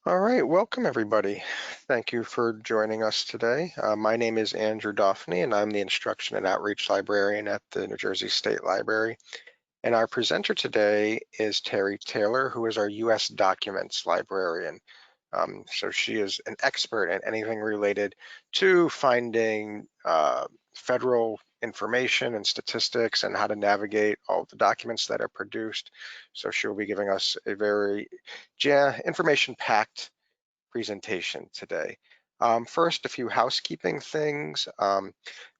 All right, welcome everybody. Thank you for joining us today. My name is Andrew Daphne, and I'm the Instruction and Outreach Librarian at the New Jersey State Library. And our presenter today is Terry Taylor, who is our U.S. Documents Librarian. So she is an expert in anything related to finding federal information and statistics and how to navigate all the documents that are produced. So she'll be giving us a very information-packed presentation today. First, a few housekeeping things.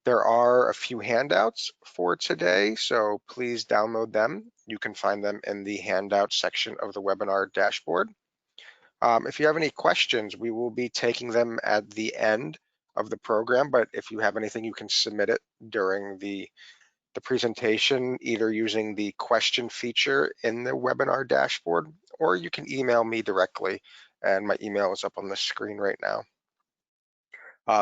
There are a few handouts for today, so please download them. You can find them in the handout section of the webinar dashboard. If you have any questions, we will be taking them at the end of the program, but if you have anything, you can submit it during the presentation, either using the question feature in the webinar dashboard, or you can email me directly, and my email is up on the screen right now.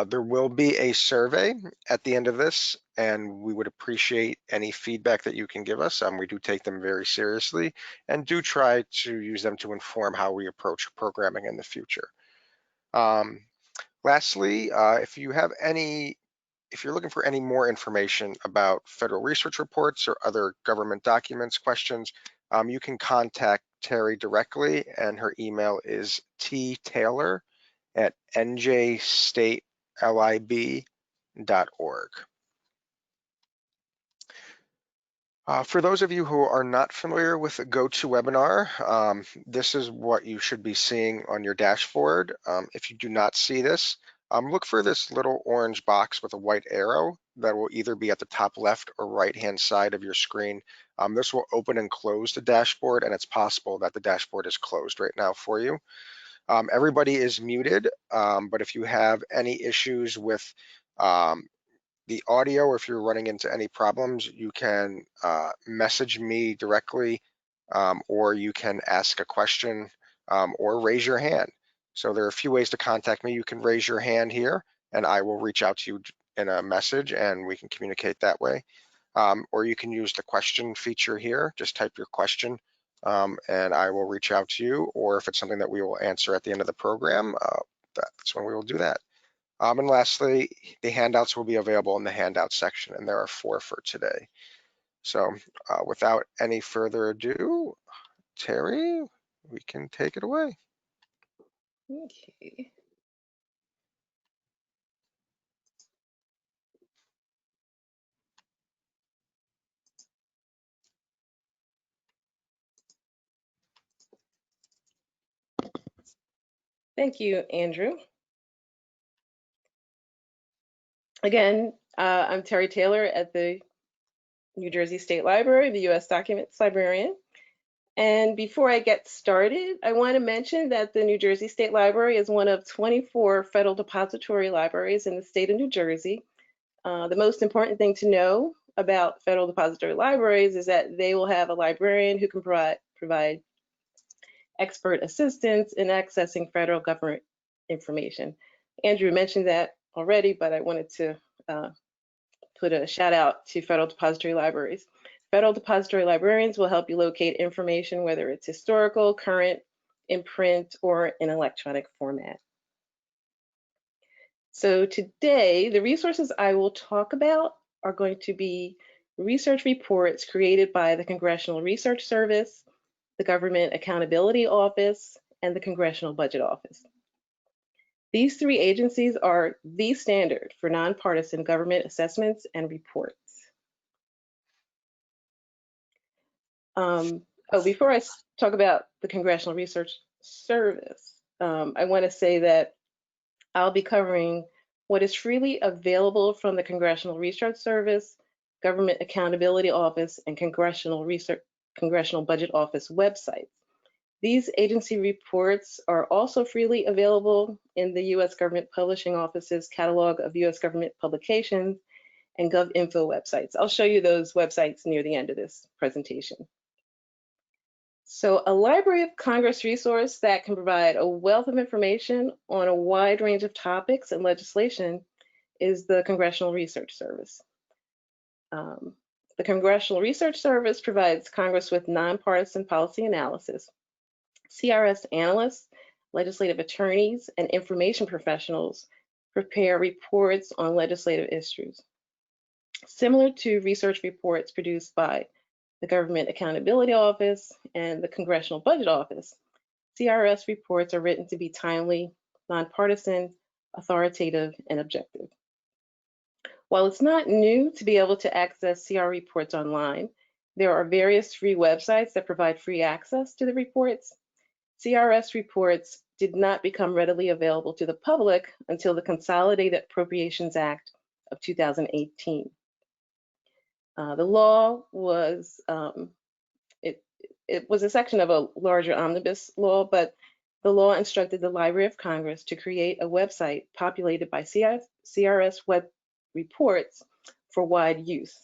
There will be a survey at the end of this, and we would appreciate any feedback that you can give us. We do take them very seriously and do try to use them to inform how we approach programming in the future. Lastly, if you're looking for any more information about federal research reports or other government documents questions, you can contact Terry directly, and her email is ttaylor@njstatelib.org. For those of you who are not familiar with GoToWebinar, this is what you should be seeing on your dashboard. If you do not see this, look for this little orange box with a white arrow that will either be at the top left or right-hand side of your screen. This will open and close the dashboard, and it's possible that the dashboard is closed right now for you. Everybody is muted, but if you have any issues with the audio, or if you're running into any problems, you can message me directly, or you can ask a question or raise your hand. So there are a few ways to contact me. You can raise your hand here, and I will reach out to you in a message, and we can communicate that way. Or you can use the question feature here. Just type your question, and I will reach out to you. Or if it's something that we will answer at the end of the program, that's when we will do that. And lastly, the handouts will be available in the handout section, and there are 4 for today. So without any further ado, Terry, we can take it away. Okay. Thank you, Andrew. Again, I'm Terry Taylor at the New Jersey State Library, the U.S. Documents Librarian. And before I get started, I want to mention that the New Jersey State Library is one of 24 federal depository libraries in the state of New Jersey. The most important thing to know about federal depository libraries is that they will have a librarian who can provide expert assistance in accessing federal government information. Andrew mentioned that already, but I wanted to put a shout out to federal depository libraries. Federal depository librarians will help you locate information, whether it's historical, current, in print, or in electronic format. So today, the resources I will talk about are going to be research reports created by the Congressional Research Service, the Government Accountability Office, and the Congressional Budget Office. These 3 agencies are the standard for nonpartisan government assessments and reports. Before I talk about the Congressional Research Service, I want to say that I'll be covering what is freely available from the Congressional Research Service, Government Accountability Office, and Congressional Budget Office websites. These agency reports are also freely available in the U.S. Government Publishing Office's catalog of U.S. government publications and GovInfo websites. I'll show you those websites near the end of this presentation. So a Library of Congress resource that can provide a wealth of information on a wide range of topics and legislation is the Congressional Research Service. The Congressional Research Service provides Congress with nonpartisan policy analysis. CRS analysts legislative attorneys, and information professionals prepare reports on legislative issues. Similar to research reports produced by the Government Accountability Office and the Congressional Budget Office, CRS reports are written to be timely, nonpartisan, authoritative, and objective. While it's not new to be able to access CR reports online, there are various free websites that provide free access to the reports. CRS reports did not become readily available to the public until the Consolidated Appropriations Act of 2018. The law was, it was a section of a larger omnibus law, but the law instructed the Library of Congress to create a website populated by CRS web reports for wide use.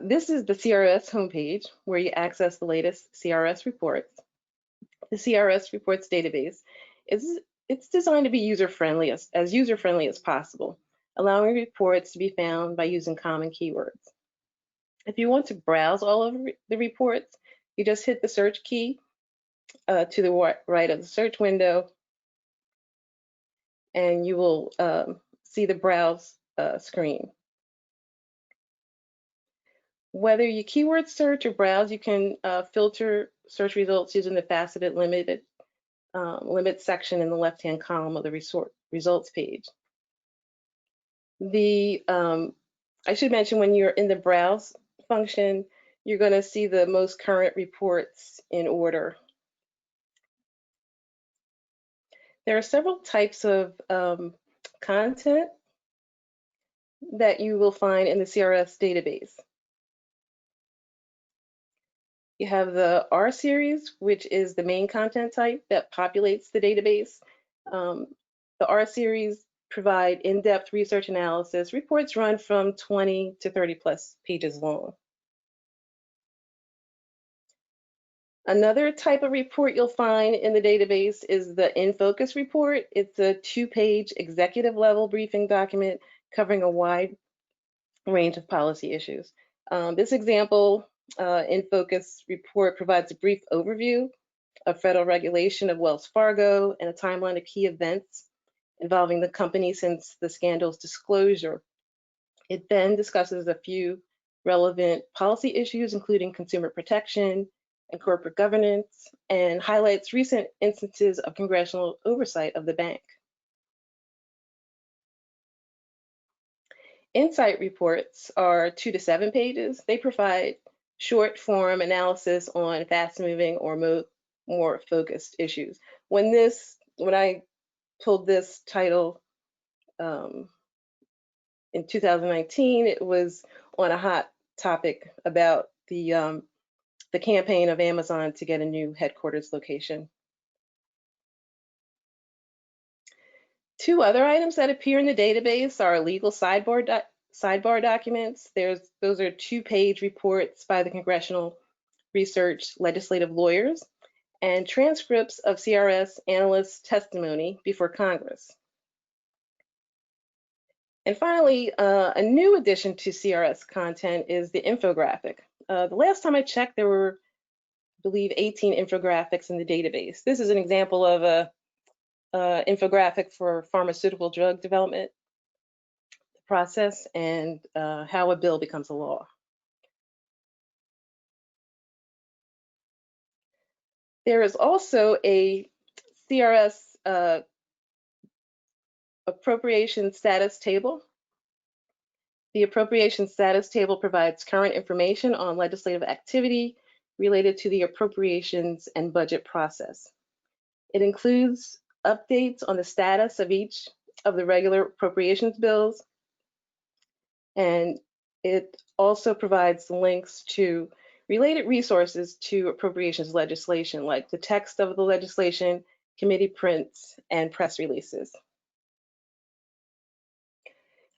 This is the CRS homepage where you access the latest CRS reports. The CRS reports database it's designed to be user-friendly, as user-friendly as possible, allowing reports to be found by using common keywords. If you want to browse all of the reports, you just hit the search key to the right of the search window, and you will see the browse screen. Whether you keyword search or browse, you can filter search results using the faceted limit section in the left-hand column of the results page. I should mention, when you're in the browse function, you're going to see the most current reports in order. There are several types of content that you will find in the CRS database. You have the R series, which is the main content type that populates the database. The R series provide in-depth research analysis. Reports run from 20 to 30 plus pages long. Another type of report you'll find in the database is the In Focus report. It's a 2-page executive level briefing document covering a wide range of policy issues. This example In Focus report provides a brief overview of federal regulation of Wells Fargo and a timeline of key events involving the company since the scandal's disclosure. It then discusses a few relevant policy issues, including consumer protection and corporate governance, and highlights recent instances of congressional oversight of the bank. Insight reports are 2 to 7 pages. They provide short form analysis on fast-moving or more focused issues. When I pulled this title in 2019, it was on a hot topic about the campaign of Amazon to get a new headquarters location. 2 other items that appear in the database are legal sidebar documents. Those are 2-page reports by the Congressional Research legislative lawyers, and transcripts of CRS analysts' testimony before Congress. And finally, a new addition to CRS content is the infographic. The last time I checked, there were, I believe, 18 infographics in the database. This is an example of a infographic for pharmaceutical drug development process and how a bill becomes a law. There is also a CRS appropriation status table. The appropriation status table provides current information on legislative activity related to the appropriations and budget process. It includes updates on the status of each of the regular appropriations bills, and it also provides links to related resources to appropriations legislation, like the text of the legislation, committee prints, and press releases.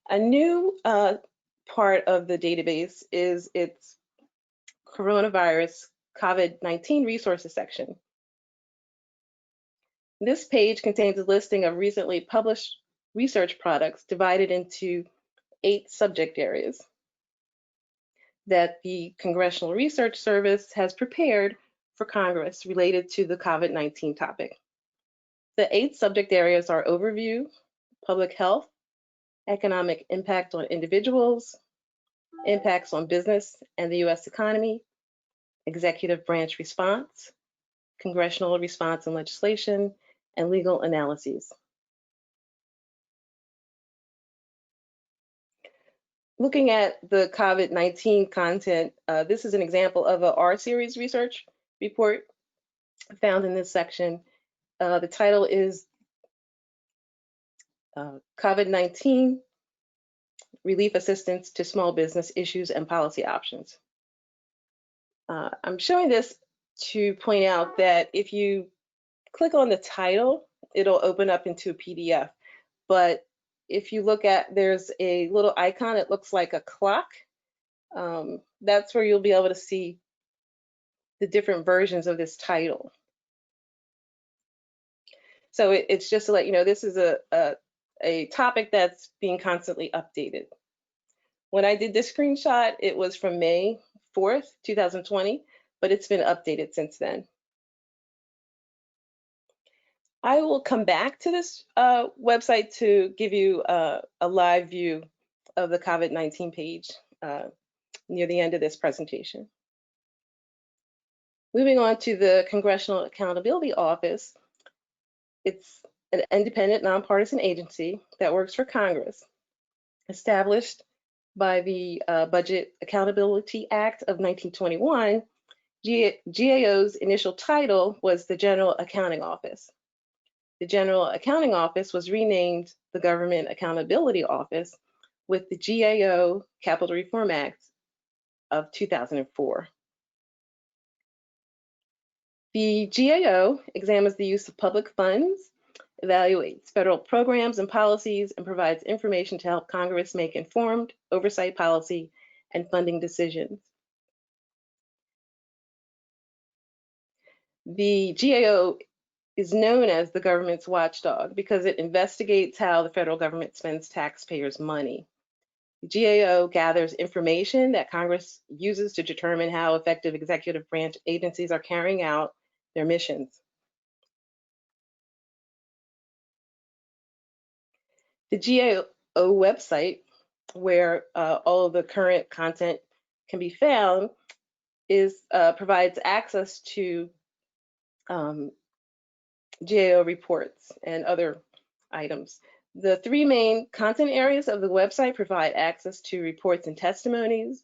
A new part of the database is its coronavirus COVID-19 resources section. This page contains a listing of recently published research products divided into 8 subject areas that the Congressional Research Service has prepared for Congress related to the COVID-19 topic. The 8 subject areas are overview, public health, economic impact on individuals, impacts on business and the U.S. economy, executive branch response, congressional response and legislation, and legal analyses. Looking at the COVID-19 content, this is an example of a R-series research report found in this section. The title is COVID-19 Relief Assistance to Small Business Issues and Policy Options. I'm showing this to point out that if you click on the title, it'll open up into a PDF. But if you look at, there's a little icon, it looks like a clock. That's where you'll be able to see the different versions of this title. So it's just to let you know, this is a topic that's being constantly updated. When I did this screenshot, it was from May 4th, 2020, but it's been updated since then. I will come back to this website to give you a live view of the COVID-19 page near the end of this presentation. Moving on to the Congressional Accountability Office, it's an independent, nonpartisan agency that works for Congress, established by the Budget Accountability Act of 1921. GAO's initial title was the General Accounting Office. The General Accounting Office was renamed the Government Accountability Office with the GAO Capital Reform Act of 2004. The GAO examines the use of public funds, evaluates federal programs and policies, and provides information to help Congress make informed oversight policy and funding decisions. The GAO is known as the government's watchdog because it investigates how the federal government spends taxpayers' money. The GAO gathers information that Congress uses to determine how effective executive branch agencies are carrying out their missions. The GAO website, where all of the current content can be found, provides access to GAO reports and other items. The 3 main content areas of the website provide access to reports and testimonies,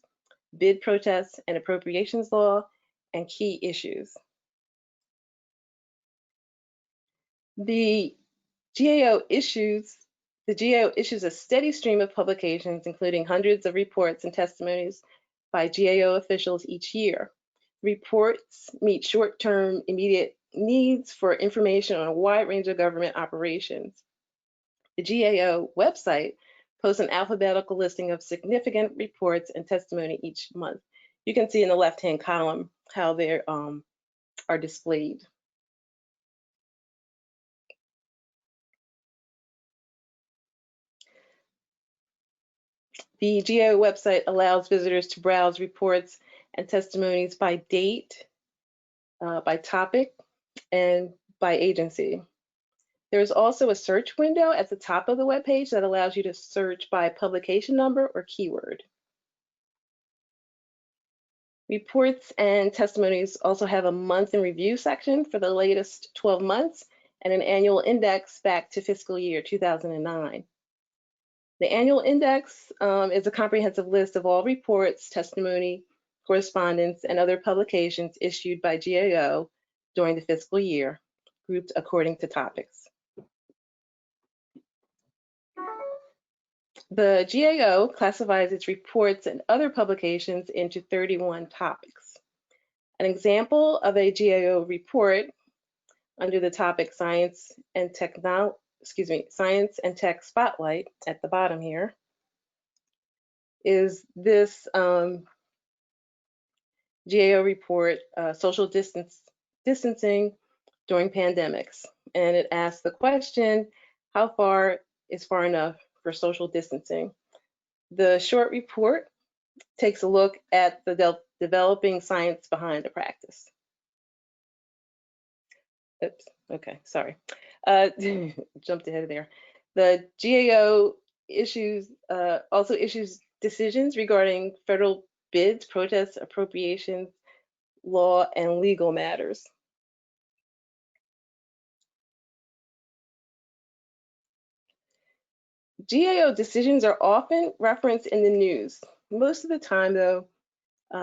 bid protests and appropriations law, and key issues. The GAO issues a steady stream of publications, including hundreds of reports and testimonies by GAO officials each year. Reports meet short-term immediate needs for information on a wide range of government operations. The GAO website posts an alphabetical listing of significant reports and testimony each month. You can see in the left-hand column how they are displayed. The GAO website allows visitors to browse reports and testimonies by date, by topic, and by agency. There's also a search window at the top of the web page that allows you to search by publication number or keyword. Reports and testimonies also have a month in review section for the latest 12 months and an annual index back to fiscal year 2009. The annual index is a comprehensive list of all reports, testimony, correspondence, and other publications issued by GAO during the fiscal year, grouped according to topics. The GAO classifies its reports and other publications into 31 topics. An example of a GAO report under the topic Science and Tech Spotlight at the bottom here is this GAO report, Social Distancing During Pandemics. And it asks the question, how far is far enough for social distancing? The short report takes a look at the developing science behind the practice. Oops, okay, sorry. Jumped ahead there. The GAO also issues decisions regarding federal bids, protests, appropriations, law, and legal matters. GAO decisions are often referenced in the news. Most of the time, though,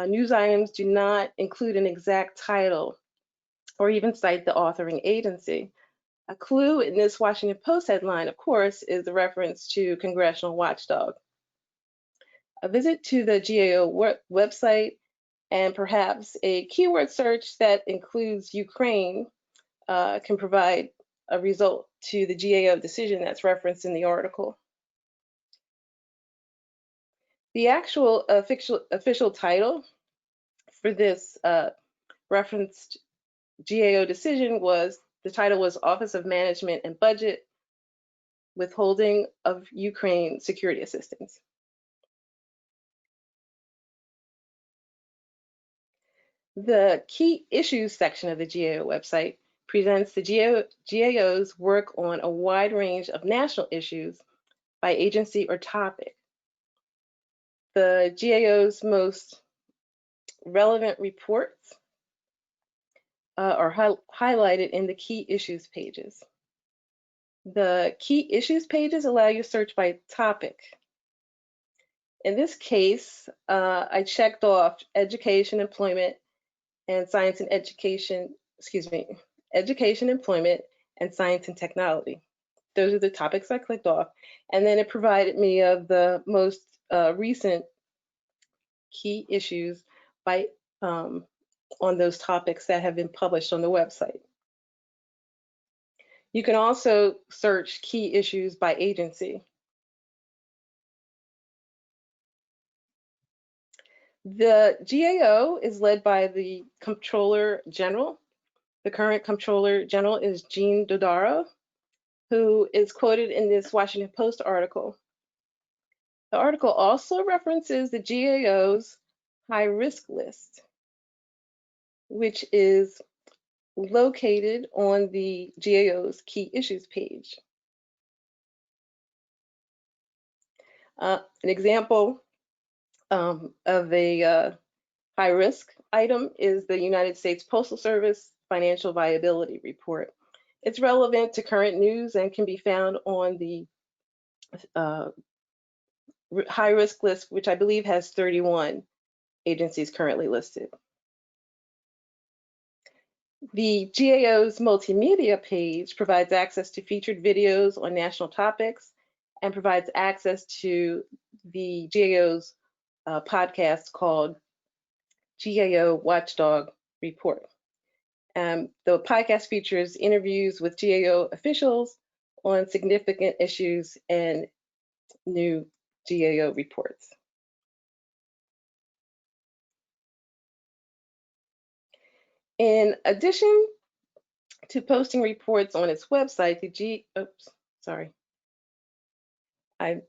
news items do not include an exact title or even cite the authoring agency. A clue in this Washington Post headline, of course, is the reference to congressional watchdog. A visit to the GAO website and perhaps a keyword search that includes Ukraine can provide a result to the GAO decision that's referenced in the article. The actual official title for this referenced GAO decision the title was Office of Management and Budget, Withholding of Ukraine Security Assistance. The key issues section of the GAO website presents the GAO's work on a wide range of national issues by agency or topic. The GAO's most relevant reports are highlighted in the key issues pages. The key issues pages allow you to search by topic. In this case, I checked off education, employment, and science and education, education, employment, and science and technology. Those are the topics I clicked off. And then it provided me of the most recent key issues by on those topics that have been published on the website. You can also search key issues by agency. The GAO is led by the Comptroller General. The current Comptroller General is Jean Dodaro, who is quoted in this Washington Post article. The article also references the GAO's high risk list, which is located on the GAO's key issues page. An example of a high risk item is the United States Postal Service Financial Viability Report. It's relevant to current news and can be found on the high risk list, which I believe has 31 agencies currently listed. The GAO's multimedia page provides access to featured videos on national topics and provides access to the GAO's podcast called GAO Watchdog Report. The podcast features interviews with GAO officials on significant issues and new GAO reports. In addition to posting reports on its website, I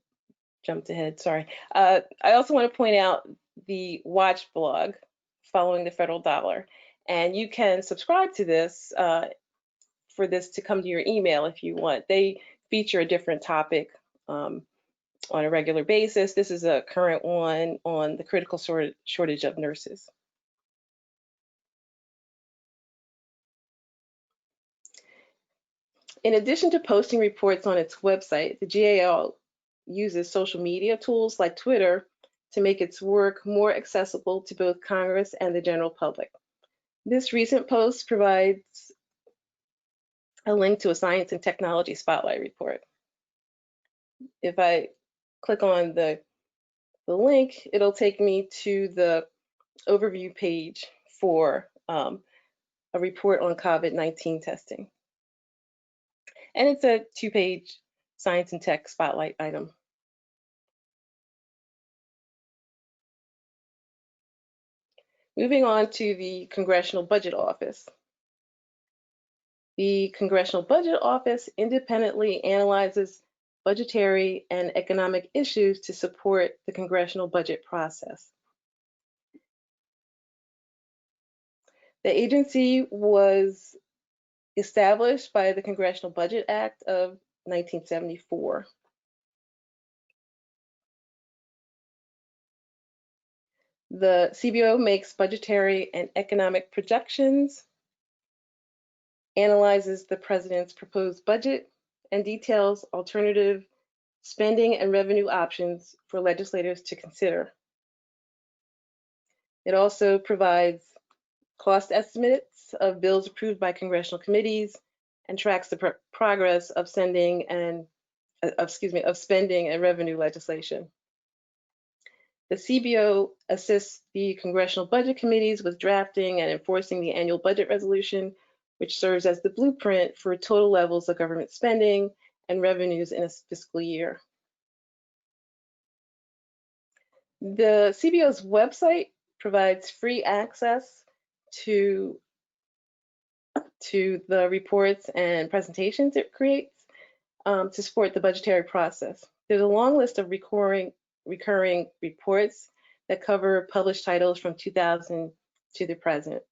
jumped ahead, sorry. I also want to point out the Watch blog, Following the Federal Dollar. And you can subscribe to this for this to come to your email if you want. They feature a different topic on a regular basis. This is a current one on the critical shortage of nurses. In addition to posting reports on its website, the GAO uses social media tools like Twitter to make its work more accessible to both Congress and the general public. This recent post provides a link to a science and technology spotlight report. If I click on the link, it'll take me to the overview page for a report on COVID-19 testing. And it's a 2-page science and tech spotlight item. Moving on to the Congressional Budget Office. The Congressional Budget Office independently analyzes budgetary and economic issues to support the congressional budget process. The agency established by the Congressional Budget Act of 1974. The CBO makes budgetary and economic projections, analyzes the president's proposed budget, and details alternative spending and revenue options for legislators to consider. It also provides cost estimates of bills approved by congressional committees and tracks the progress of spending and revenue legislation. The CBO assists the congressional budget committees with drafting and enforcing the annual budget resolution, which serves as the blueprint for total levels of government spending and revenues in a fiscal year. The CBO's website provides free access to the reports and presentations it creates to support the budgetary process. There's a long list of recurring reports that cover published titles from 2000 to the present.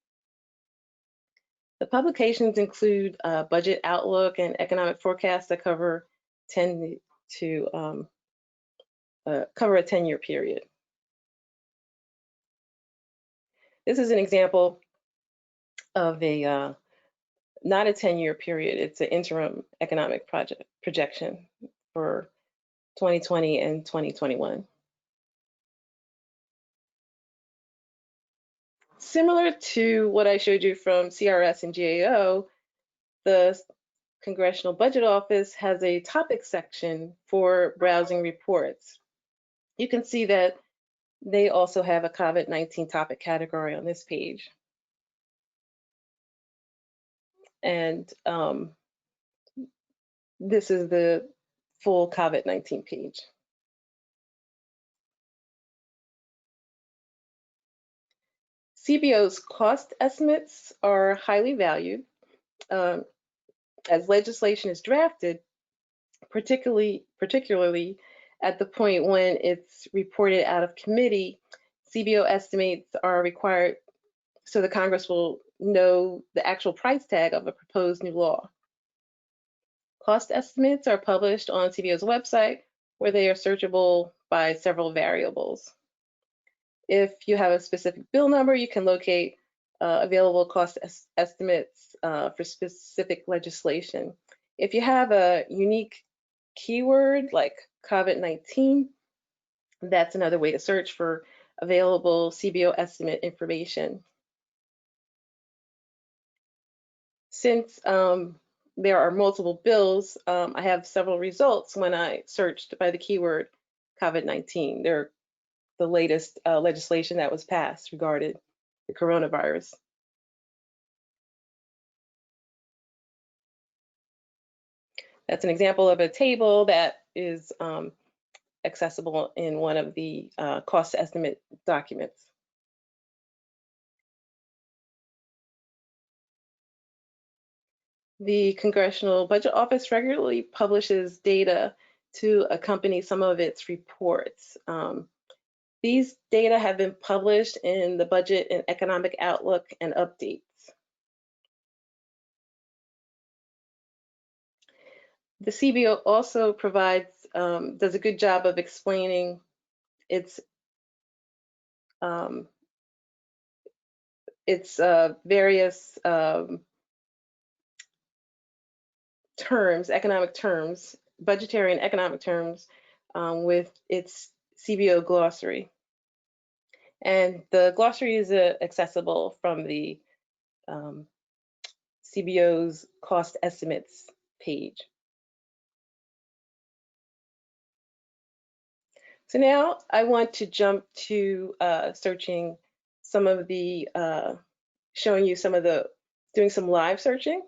The publications include budget outlook and economic forecasts that cover a 10-year period. This is an example of a not a 10-year period. It's an interim economic projection for 2020 and 2021. Similar to what I showed you from CRS and GAO, the Congressional Budget Office has a topic section for browsing reports. You can see that they also have a COVID-19 topic category on this page. And this is the full COVID-19 page. CBO's cost estimates are highly valued as legislation is drafted, particularly at the point when it's reported out of committee. CBO estimates are required so the Congress will know the actual price tag of a proposed new law. Cost estimates are published on CBO's website, where they are searchable by several variables. If you have a specific bill number, you can locate available cost estimates for specific legislation. If you have a unique keyword like COVID-19, that's another way to search for available CBO estimate information. Since there are multiple bills, I have several results when I searched by the keyword COVID-19. They're the latest legislation that was passed regarding the coronavirus. That's an example of a table that is accessible in one of the cost estimate documents. The Congressional Budget Office regularly publishes data to accompany some of its reports. These data have been published in the Budget and Economic Outlook and Updates. The CBO also does a good job of explaining its various terms, economic terms, budgetary and economic terms, with its CBO glossary. And the glossary is accessible from the CBO's cost estimates page. So now I want to jump to searching some of the, showing you some of the, doing some live searching.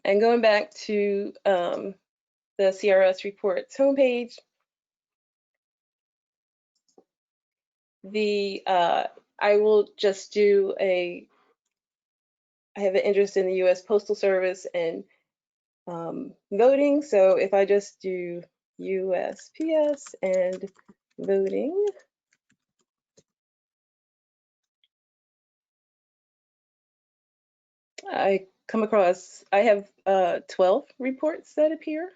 And going back to the CRS Reports homepage, I will just do I have an interest in the U.S. Postal Service and voting. So if I just do USPS and voting. I have 12 reports that appear.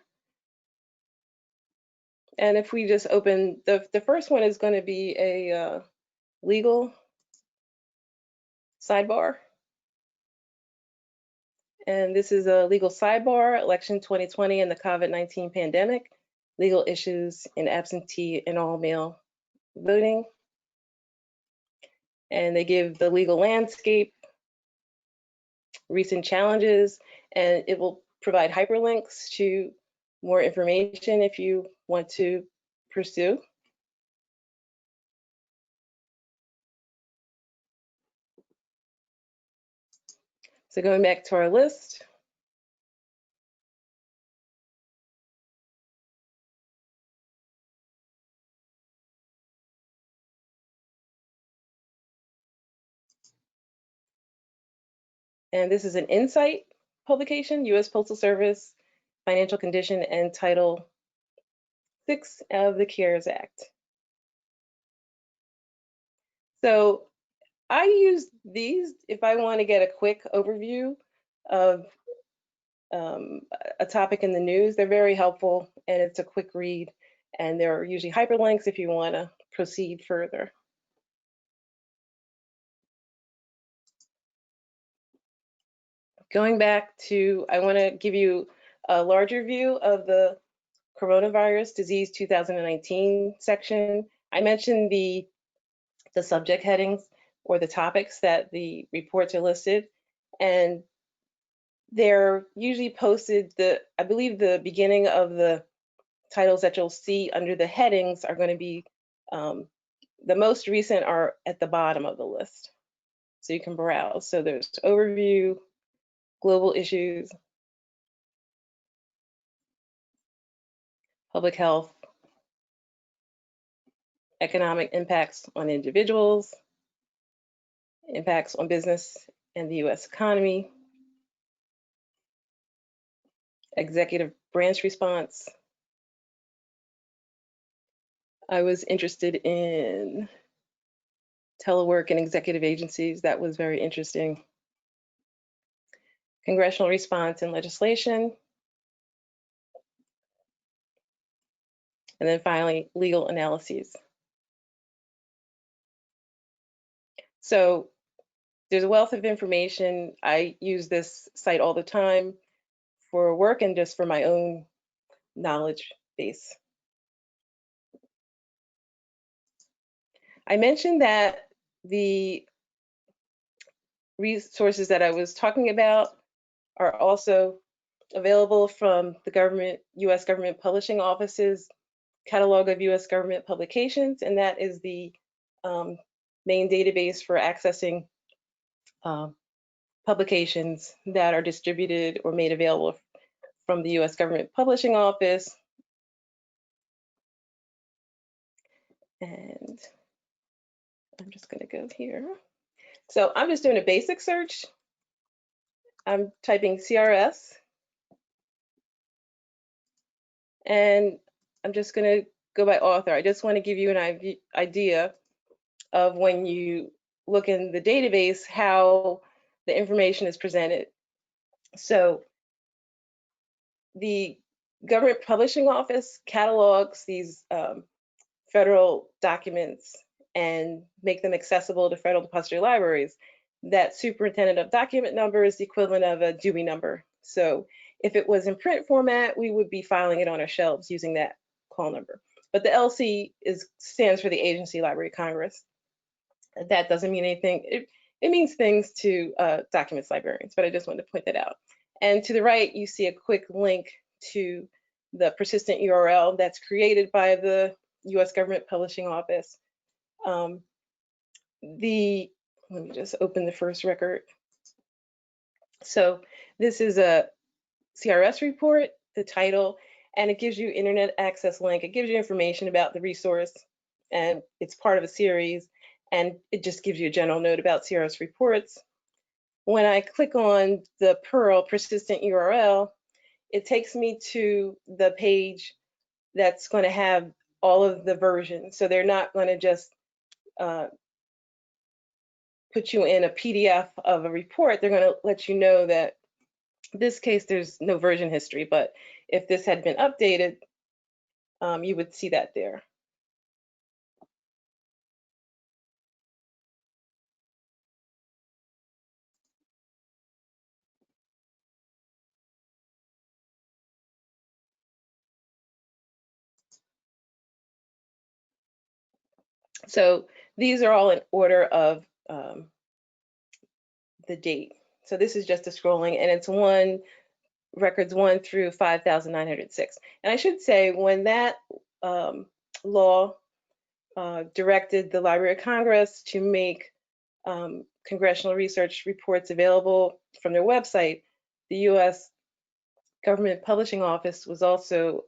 And if we just open, the first one is going to be a legal sidebar. And this is a legal sidebar, election 2020 and the COVID-19 pandemic, legal issues in absentee and all mail voting. And they give the legal landscape, recent challenges, and it will provide hyperlinks to more information if you want to pursue. So going back to our list, and this is an Insight publication, U.S. Postal Service, Financial Condition and Title VI of the CARES Act. So I use these if I want to get a quick overview of a topic in the news. They're very helpful, and it's a quick read, and there are usually hyperlinks if you want to proceed further. Going back to, I want to give you a larger view of the coronavirus disease 2019 section. I mentioned the subject headings or the topics that the reports are listed, and they're usually posted, I believe the beginning of the titles that you'll see under the headings are going to be, the most recent are at the bottom of the list. So you can browse. So there's overview, global issues, public health, economic impacts on individuals, impacts on business and the US economy, executive branch response. I was interested in telework and executive agencies. That was very interesting. Congressional response and legislation. And then finally, legal analyses. So there's a wealth of information. I use this site all the time for work and just for my own knowledge base. I mentioned that the resources that I was talking about are also available from the US government publishing office's catalog of US government publications, and that is the main database for accessing publications that are distributed or made available from the US government publishing office. And I'm just going to go here. So I'm just doing a basic search. I'm typing CRS, and I'm just going to go by author. I just want to give you an idea of when you look in the database, how the information is presented. So the government publishing office catalogs these federal documents and make them accessible to federal depository libraries. That superintendent of document number is the equivalent of a Dewey number. So if it was in print format, we would be filing it on our shelves using that call number. But the LC stands for the Agency Library of Congress. That doesn't mean anything. It means things to documents librarians, but I just wanted to point that out. And to the right, you see a quick link to the persistent URL that's created by the US Government Publishing Office. Let me just open the first record. So this is a CRS report, the title, and it gives you internet access link. It gives you information about the resource, and it's part of a series, and it just gives you a general note about CRS reports. When I click on the Perl persistent URL, it takes me to the page that's going to have all of the versions. So they're not going to just put you in a PDF of a report. They're going to let you know that in this case, there's no version history, but if this had been updated, you would see that there. So these are all in order of the date. So this is just a scrolling, and it's records 1 through 5,906. And I should say, when that law directed the Library of Congress to make congressional research reports available from their website, the U.S. Government Publishing Office was also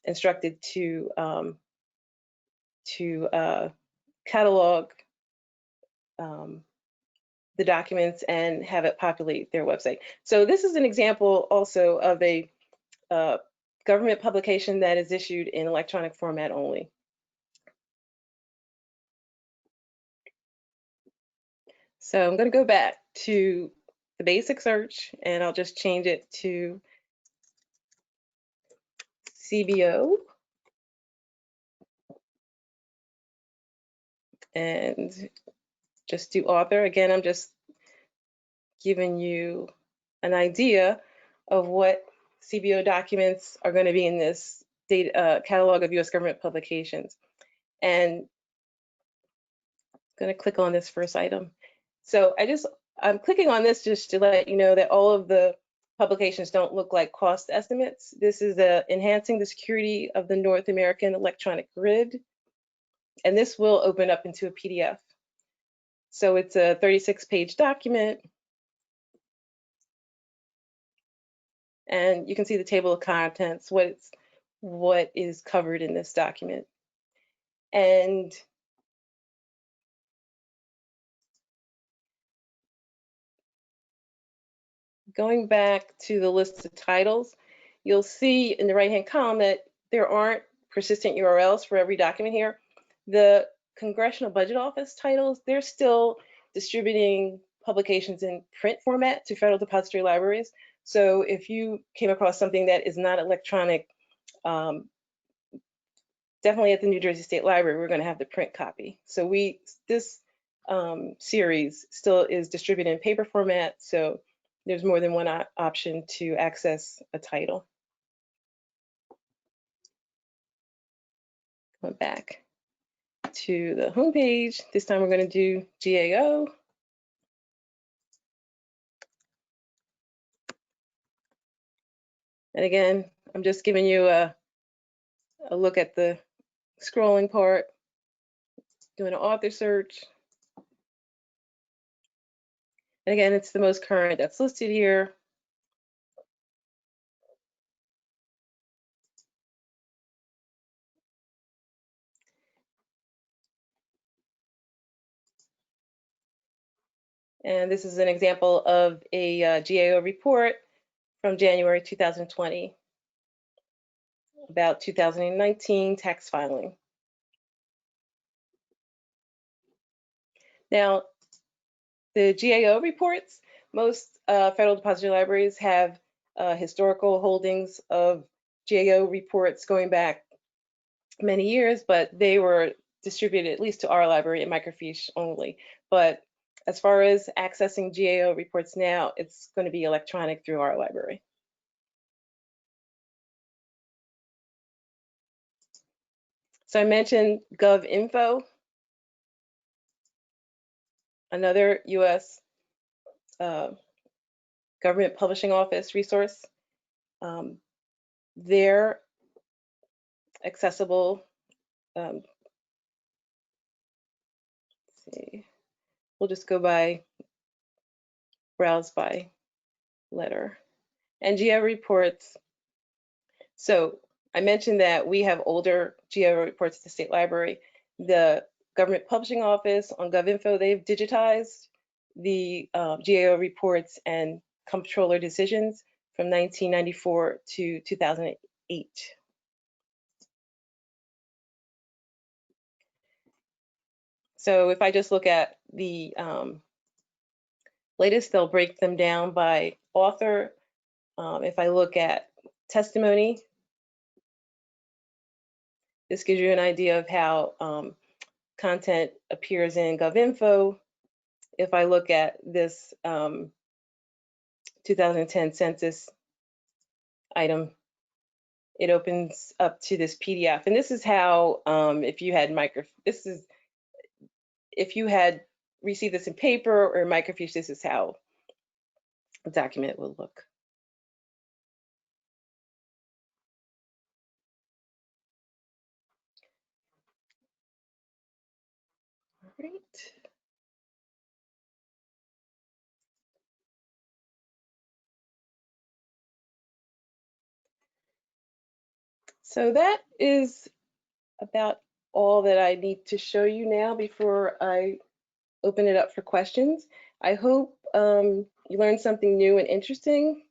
instructed to catalog the documents and have it populate their website. So this is an example also of a government publication that is issued in electronic format only. So I'm going to go back to the basic search, and I'll just change it to CBO. And just do author. Again, I'm just giving you an idea of what CBO documents are going to be in this data catalog of U.S. government publications. And I'm going to click on this first item. So I'm clicking on this just to let you know that all of the publications don't look like cost estimates. This is enhancing the security of the North American electronic grid. And this will open up into a PDF. So it's a 36-page document. And you can see the table of contents, what is covered in this document. And going back to the list of titles, you'll see in the right-hand column that there aren't persistent URLs for every document here. The Congressional Budget Office titles, they're still distributing publications in print format to federal depository libraries. So if you came across something that is not electronic, definitely at the New Jersey State Library, we're going to have the print copy. So this series still is distributed in paper format, so there's more than one option to access a title. Going back to the home page, this time we're going to do GAO. And again, I'm just giving you a look at the scrolling part, doing an author search. And again, it's the most current that's listed here. And this is an example of a GAO report from January 2020 about 2019 tax filing. Now, the GAO reports, most federal depository libraries have historical holdings of GAO reports going back many years, but they were distributed at least to our library in microfiche only. But as far as accessing GAO reports now, it's going to be electronic through our library. So I mentioned GovInfo, another U.S. Government Publishing Office resource. They're accessible. Let's see. We'll just go by browse by letter. And GAO reports. So I mentioned that we have older GAO reports at the State Library. The Government Publishing Office on GovInfo, they've digitized the GAO reports and comptroller decisions from 1994 to 2008. So if I just look at the latest, they'll break them down by author. If I look at testimony, this gives you an idea of how content appears in GovInfo. If I look at this 2010 census item, it opens up to this PDF. And this is how, if you had if you had received this in paper or microfiche, this is how the document will look. All right. So that is about all that I need to show you now before I open it up for questions. I hope you learned something new and interesting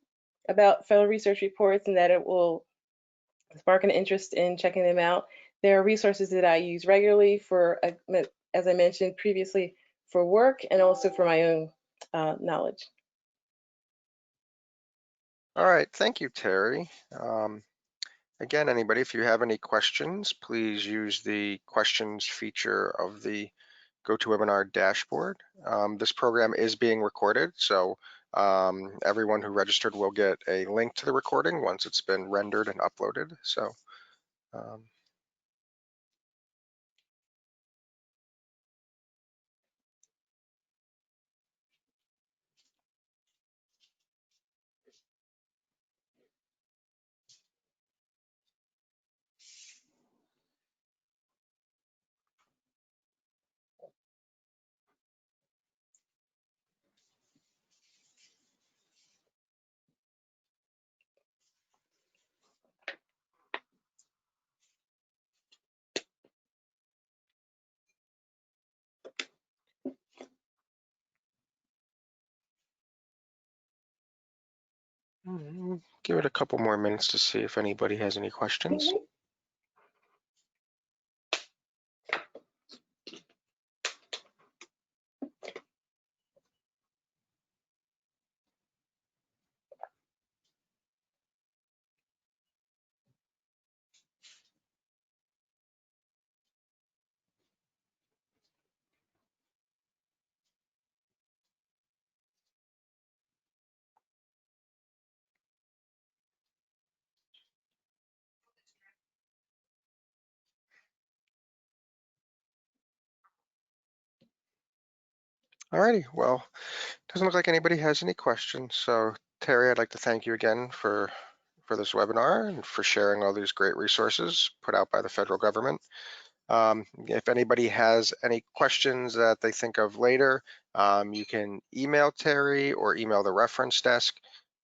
about federal research reports and that it will spark an interest in checking them out. There are resources that I use regularly for, as I mentioned previously, for work and also for my own knowledge. All right, thank you, Terry. Again, anybody, if you have any questions, please use the questions feature of the GoToWebinar dashboard. This program is being recorded, so everyone who registered will get a link to the recording once it's been rendered and uploaded. So give it a couple more minutes to see if anybody has any questions. Alrighty, well, doesn't look like anybody has any questions. So Terry, I'd like to thank you again for this webinar and for sharing all these great resources put out by the federal government. If anybody has any questions that they think of later, you can email Terry or email the reference desk,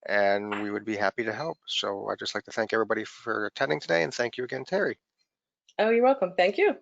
and we would be happy to help. So I'd just like to thank everybody for attending today, and thank you again, Terry. Oh, you're welcome. Thank you.